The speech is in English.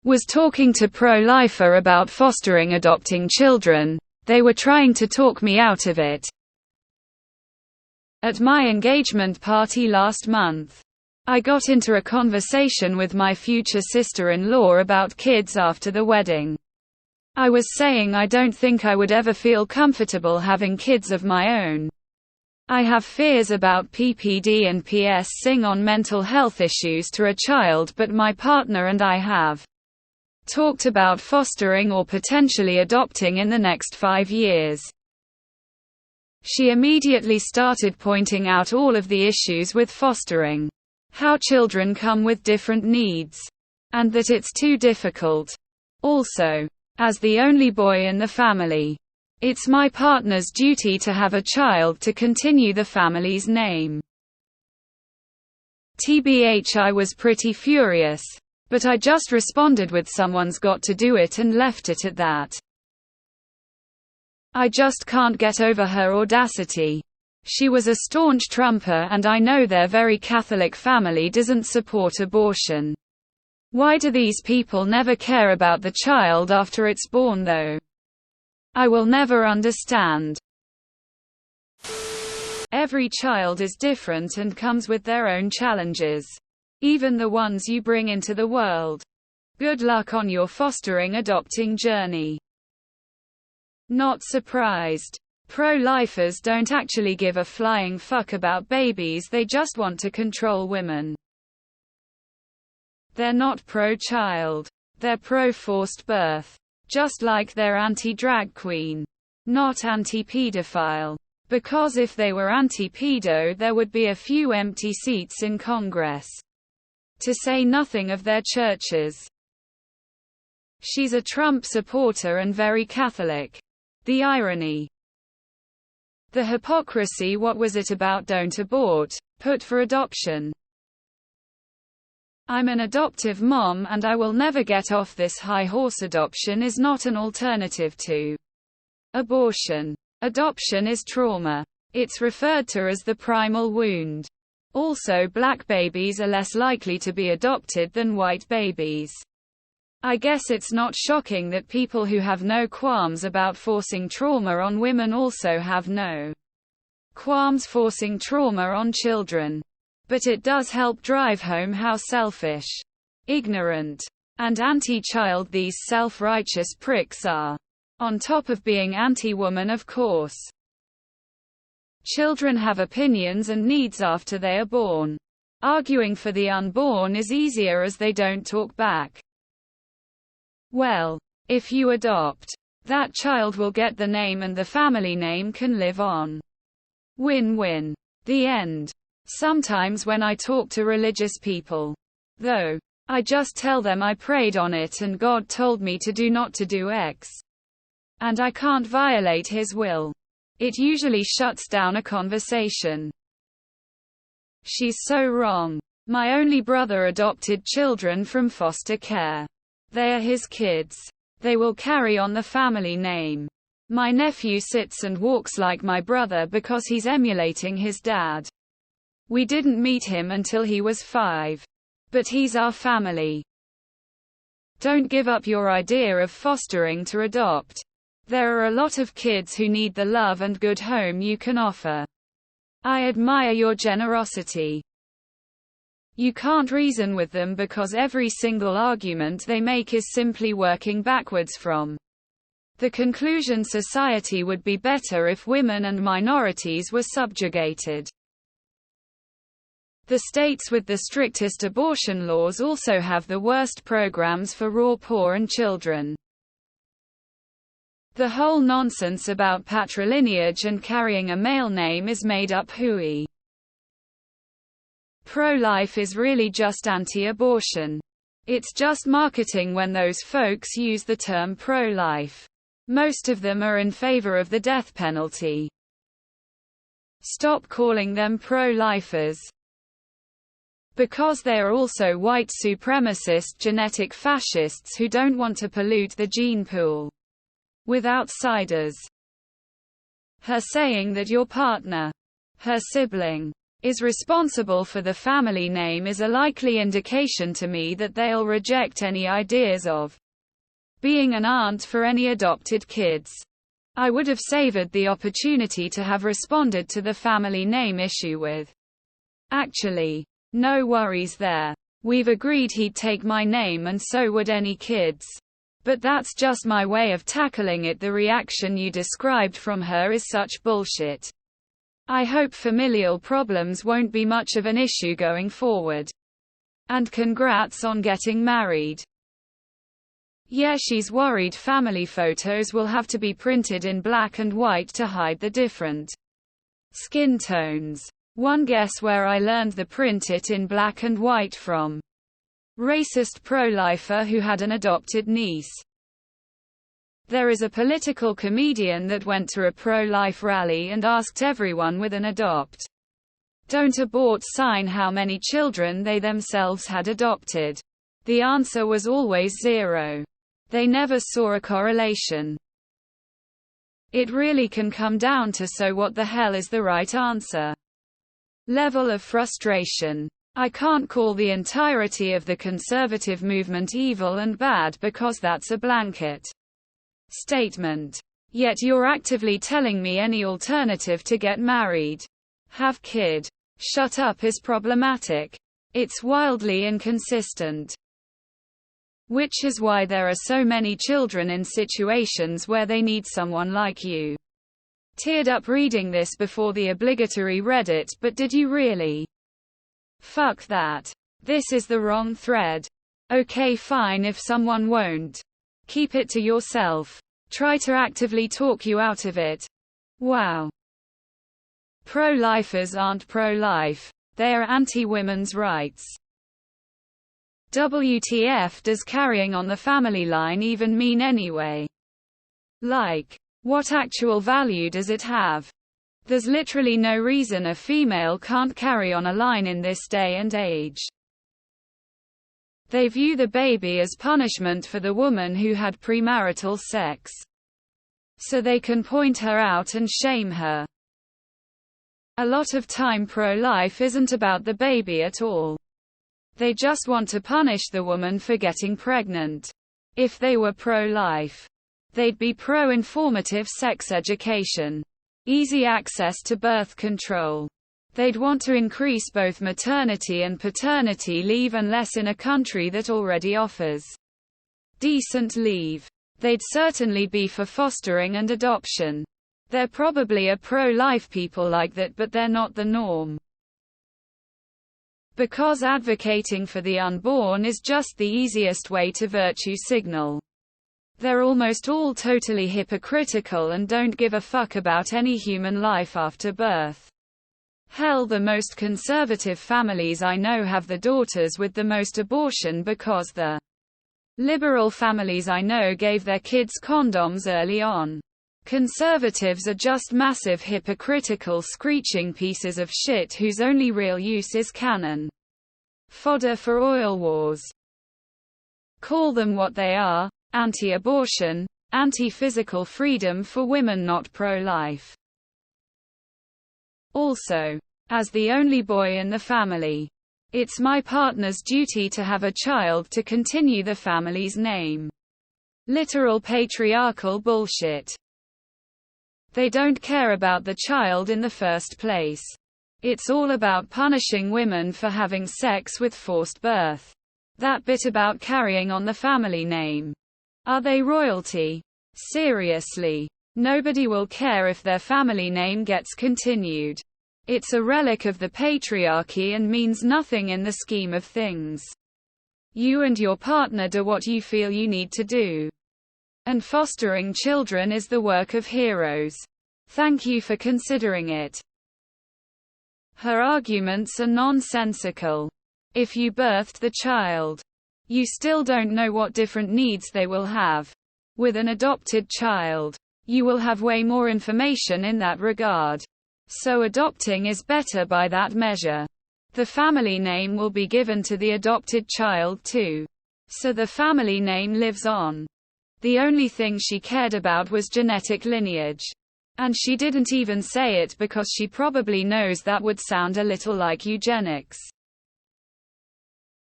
was talking to pro-lifer about fostering adopting children. They were trying to talk me out of it. At my engagement party last month, I got into a conversation with my future sister-in-law about kids after the wedding. I was saying I don't think I would ever feel comfortable having kids of my own. I have fears about PPD and PSing on mental health issues to a child, but my partner and I have talked about fostering or potentially adopting in the next 5 years. She immediately started pointing out all of the issues with fostering, how children come with different needs, and that it's too difficult. Also, as the only boy in the family, it's my partner's duty to have a child to continue the family's name. TBH, I was pretty furious, but I just responded with "someone's got to do it" and left it at that. I just can't get over her audacity. She was a staunch Trumper, and I know their very Catholic family doesn't support abortion. Why do these people never care about the child after it's born though? I will never understand. Every child is different and comes with their own challenges. Even the ones you bring into the world. Good luck on your fostering adopting journey. Not surprised. Pro-lifers don't actually give a flying fuck about babies, they just want to control women. They're not pro-child. They're pro-forced birth. Just like they're anti-drag queen. Not anti-pedophile. Because if they were anti-pedo, there would be a few empty seats in Congress. To say nothing of their churches. She's a Trump supporter and very Catholic. The irony. The hypocrisy. What was it about "don't abort, put for adoption"? I'm an adoptive mom and I will never get off this high horse. Adoption is not an alternative to abortion. Adoption is trauma. It's referred to as the primal wound. Also, black babies are less likely to be adopted than white babies. I guess it's not shocking that people who have no qualms about forcing trauma on women also have no qualms forcing trauma on children. But it does help drive home how selfish, ignorant, and anti-child these self-righteous pricks are. On top of being anti-woman, of course. Children have opinions and needs after they are born. Arguing for the unborn is easier as they don't talk back. Well, if you adopt, that child will get the name and the family name can live on. Win-win. The end. Sometimes when I talk to religious people, though, I just tell them I prayed on it and God told me to do not to do X. And I can't violate His will. It usually shuts down a conversation. She's so wrong. My only brother adopted children from foster care. They are his kids. They will carry on the family name. My nephew sits and walks like my brother because he's emulating his dad. We didn't meet him until he was 5. But he's our family. Don't give up your idea of fostering to adopt. There are a lot of kids who need the love and good home you can offer. I admire your generosity. You can't reason with them because every single argument they make is simply working backwards from the conclusion society would be better if women and minorities were subjugated. The states with the strictest abortion laws also have the worst programs for raw, poor and children. The whole nonsense about patrilineage and carrying a male name is made up hooey. Pro-life is really just anti-abortion. It's just marketing when those folks use the term pro-life. Most of them are in favor of the death penalty. Stop calling them pro-lifers. Because they are also white supremacist genetic fascists who don't want to pollute the gene pool with outsiders. Her saying that your partner, her sibling, is responsible for the family name is a likely indication to me that they'll reject any ideas of being an aunt for any adopted kids. I would have savored the opportunity to have responded to the family name issue with, "Actually, no worries there. We've agreed he'd take my name and so would any kids. But that's just my way of tackling it. The reaction you described from her is such bullshit. I hope familial problems won't be much of an issue going forward. And congrats on getting married." Yeah, she's worried family photos will have to be printed in black and white to hide the different skin tones. One guess where I learned the print it in black and white from? Racist pro-lifer who had an adopted niece. There is a political comedian that went to a pro-life rally and asked everyone with an "Don't abort" sign how many children they themselves had adopted. The answer was always 0. They never saw a correlation. It really can come down to so what the hell is the right answer? Level of frustration. I can't call the entirety of the conservative movement evil and bad because that's a blanket statement. Yet you're actively telling me any alternative to get married, have kid, shut up is problematic. It's wildly inconsistent. Which is why there are so many children in situations where they need someone like you. Teared up reading this before the obligatory Reddit, but did you really? Fuck that. This is the wrong thread. Okay, fine if someone won't. Keep it to yourself. Try to actively talk you out of it. Wow. Pro-lifers aren't pro-life. They are anti-women's rights. WTF does carrying on the family line even mean anyway? Like, what actual value does it have? There's literally no reason a female can't carry on a line in this day and age. They view the baby as punishment for the woman who had premarital sex. So they can point her out and shame her. A lot of time pro-life isn't about the baby at all. They just want to punish the woman for getting pregnant. If they were pro-life, they'd be pro-informative sex education, easy access to birth control. They'd want to increase both maternity and paternity leave unless in a country that already offers decent leave. They'd certainly be for fostering and adoption. There probably are pro-life people like that, but they're not the norm. Because advocating for the unborn is just the easiest way to virtue signal. They're almost all totally hypocritical and don't give a fuck about any human life after birth. Hell, the most conservative families I know have the daughters with the most abortion because the liberal families I know gave their kids condoms early on. Conservatives are just massive hypocritical screeching pieces of shit whose only real use is cannon fodder for oil wars. Call them what they are: anti-abortion, anti-physical freedom for women, not pro-life. Also, as the only boy in the family, it's my partner's duty to have a child to continue the family's name. Literal patriarchal bullshit. They don't care about the child in the first place. It's all about punishing women for having sex with forced birth. That bit about carrying on the family name. Are they royalty? Seriously. Nobody will care if their family name gets continued. It's a relic of the patriarchy and means nothing in the scheme of things. You and your partner do what you feel you need to do. And fostering children is the work of heroes. Thank you for considering it. Her arguments are nonsensical. If you birthed the child, you still don't know what different needs they will have. With an adopted child, you will have way more information in that regard. So adopting is better by that measure. The family name will be given to the adopted child too. So the family name lives on. The only thing she cared about was genetic lineage. And she didn't even say it because she probably knows that would sound a little like eugenics.